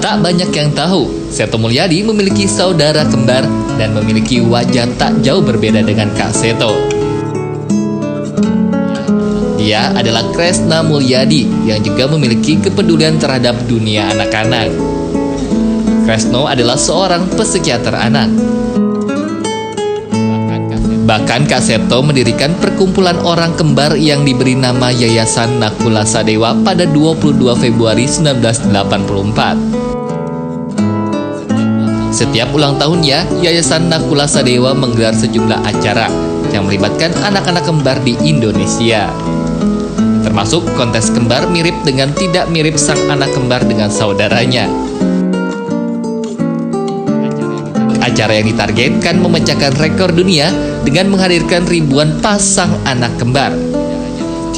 Tak banyak yang tahu, Seto Mulyadi memiliki saudara kembar dan memiliki wajah tak jauh berbeda dengan Kak Seto. Dia adalah Kresna Mulyadi yang juga memiliki kepedulian terhadap dunia anak-anak. Kresno adalah seorang psikiater anak. Bahkan Kak Seto mendirikan perkumpulan orang kembar yang diberi nama Yayasan Nakula Sadewa pada 22 Februari 1984. Setiap ulang tahunnya, Yayasan Nakula Sadewa menggelar sejumlah acara yang melibatkan anak-anak kembar di Indonesia. Termasuk kontes kembar mirip dengan tidak mirip sang anak kembar dengan saudaranya. Acara yang ditargetkan memecahkan rekor dunia dengan menghadirkan ribuan pasang anak kembar.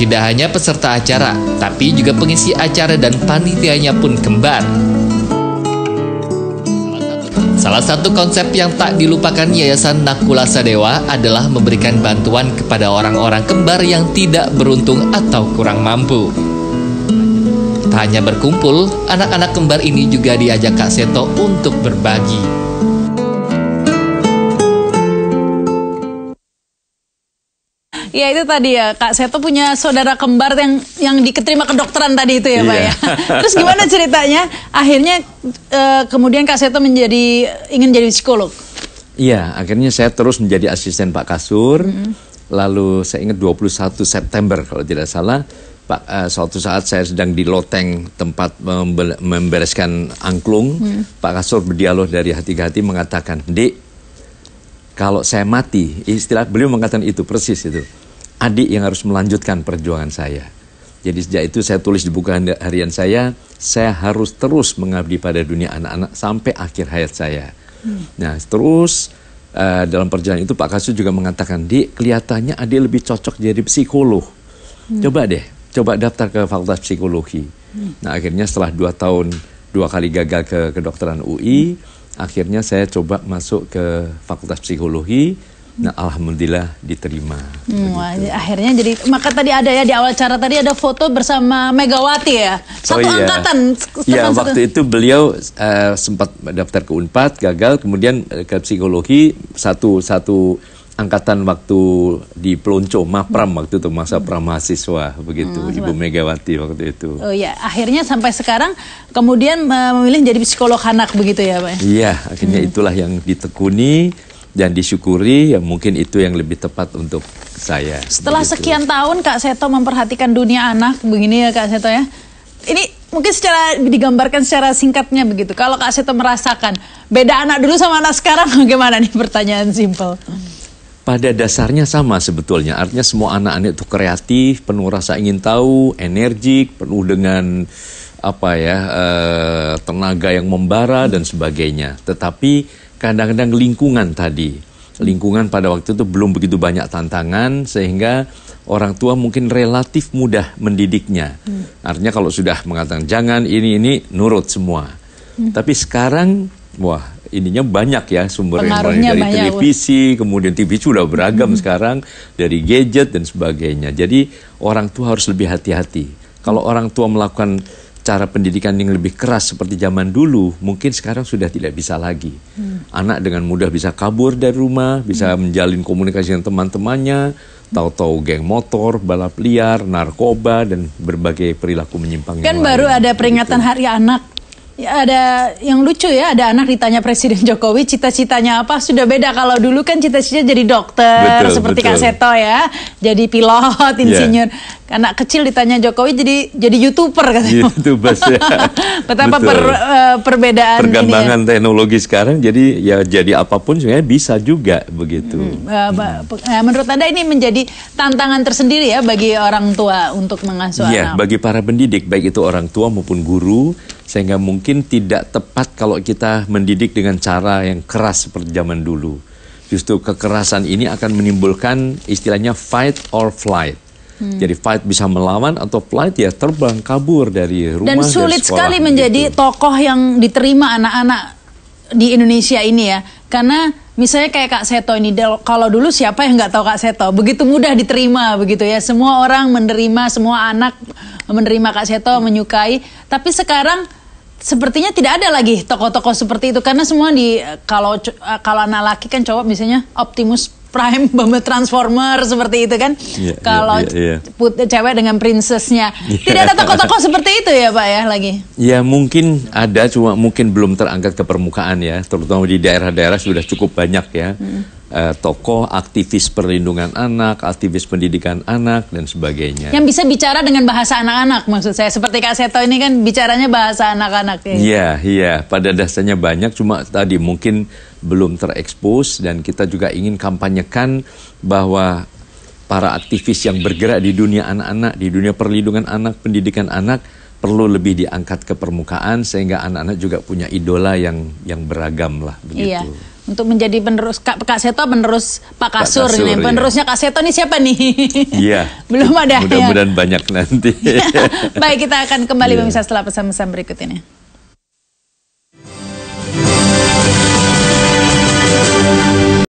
Tidak hanya peserta acara, tapi juga pengisi acara dan panitianya pun kembar. Salah satu konsep yang tak dilupakan Yayasan Nakula Sadewa adalah memberikan bantuan kepada orang-orang kembar yang tidak beruntung atau kurang mampu. Tak hanya berkumpul, anak-anak kembar ini juga diajak Kak Seto untuk berbagi. Ya itu tadi ya, Kak Seto punya saudara kembar yang diterima kedokteran tadi itu ya Pak ya. Terus gimana ceritanya? Akhirnya kemudian Kak Seto ingin jadi psikolog. Iya, akhirnya saya terus menjadi asisten Pak Kasur. Lalu saya ingat 21 September kalau tidak salah, suatu saat saya sedang di loteng tempat membereskan angklung. Pak Kasur berdialog dari hati ke hati mengatakan, "Dik, kalau saya mati," istilah beliau mengatakan itu persis itu, "adik yang harus melanjutkan perjuangan saya." Jadi sejak itu saya tulis di buku harian saya harus terus mengabdi pada dunia anak-anak sampai akhir hayat saya. Nah terus dalam perjalanan itu Pak Kasur juga mengatakan, "Dik, kelihatannya adik lebih cocok jadi psikolog. Coba daftar ke Fakultas Psikologi." Nah akhirnya setelah 2 tahun 2 kali gagal ke kedokteran UI, akhirnya saya coba masuk ke Fakultas Psikologi. Nah, alhamdulillah diterima. Akhirnya jadi, maka tadi ada ya di awal acara tadi ada foto bersama Megawati ya. Satu angkatan. Iya, waktu itu beliau sempat daftar ke Unpad, gagal, kemudian ke psikologi satu angkatan waktu di Pelonco, Mapram waktu itu, masa pramahasiswa begitu, Ibu Megawati waktu itu. Oh iya, akhirnya sampai sekarang kemudian memilih jadi psikolog anak begitu ya Pak? Iya, akhirnya itulah yang ditekuni dan disyukuri, ya mungkin itu yang lebih tepat untuk saya. Setelah sekian tahun Kak Seto memperhatikan dunia anak begini ya Kak Seto ya. Ini mungkin digambarkan secara singkatnya begitu. Kalau Kak Seto merasakan beda anak dulu sama anak sekarang bagaimana nih, pertanyaan simpel. Pada dasarnya sama sebetulnya, artinya semua anak-anak itu kreatif, penuh rasa ingin tahu, energik, penuh dengan tenaga yang membara dan sebagainya. Tetapi kadang-kadang lingkungan pada waktu itu belum begitu banyak tantangan sehingga orang tua mungkin relatif mudah mendidiknya. Artinya kalau sudah mengatakan jangan ini nurut semua. Tapi sekarang ininya banyak ya sumber yang dari televisi, kemudian TV sudah beragam sekarang, dari gadget dan sebagainya. Jadi orang tua harus lebih hati-hati. Kalau orang tua melakukan cara pendidikan yang lebih keras seperti zaman dulu, mungkin sekarang sudah tidak bisa lagi. Anak dengan mudah bisa kabur dari rumah, bisa menjalin komunikasi dengan teman-temannya, tahu-tahu geng motor, balap liar, narkoba, dan berbagai perilaku menyimpang. Kan baru ada peringatan Hari Anak. Ya, ada yang lucu ya, ada anak ditanya Presiden Jokowi cita-citanya apa, sudah beda. Kalau dulu kan cita-citanya jadi dokter, seperti Kak Seto ya, jadi pilot, insinyur. Anak kecil ditanya Jokowi jadi YouTuber katanya. YouTubers ya. Betapa perbedaan perkembangan teknologi sekarang, jadi apapun sebenarnya bisa juga begitu. Menurut Anda ini menjadi tantangan tersendiri ya bagi orang tua untuk mengasuh anak? Iya, bagi para pendidik, baik itu orang tua maupun guru, sehingga mungkin tidak tepat kalau kita mendidik dengan cara yang keras seperti zaman dulu. Justru kekerasan ini akan menimbulkan istilahnya fight or flight. Jadi fight bisa melawan, atau flight ya terbang kabur dari rumah. Dan sulit sekali menjadi tokoh yang diterima anak-anak di Indonesia ini ya. Karena misalnya kayak Kak Seto ini, kalau dulu siapa yang nggak tahu Kak Seto, begitu mudah diterima begitu ya. Semua orang menerima, semua anak menerima Kak Seto, menyukai. Tapi sekarang sepertinya tidak ada lagi tokoh-tokoh seperti itu karena semua kalau anak laki kan cowok misalnya Optimus Prime, Bama Transformer seperti itu kan. Kalau cewek dengan princessnya. Tidak ada tokoh-tokoh seperti itu ya Pak ya lagi? Ya mungkin ada, cuma mungkin belum terangkat ke permukaan ya. Terutama di daerah-daerah sudah cukup banyak ya. Tokoh, aktivis perlindungan anak, aktivis pendidikan anak, dan sebagainya. Yang bisa bicara dengan bahasa anak-anak maksud saya. Seperti Kak Seto ini kan bicaranya bahasa anak-anak. Iya. Pada dasarnya banyak, cuma tadi mungkin belum terekspos, dan kita juga ingin kampanyekan bahwa para aktivis yang bergerak di dunia anak-anak, di dunia perlindungan anak, pendidikan anak, perlu lebih diangkat ke permukaan sehingga anak-anak juga punya idola yang beragam lah begitu. Iya. Untuk menjadi penerus Kak Seto, penerus Pak Kasur nih. Penerusnya Kak Seto nih siapa nih? Iya. Belum ada. Mudah-mudahan banyak nanti. Baik, kita akan kembali pemirsa setelah pesan-pesan berikut ini.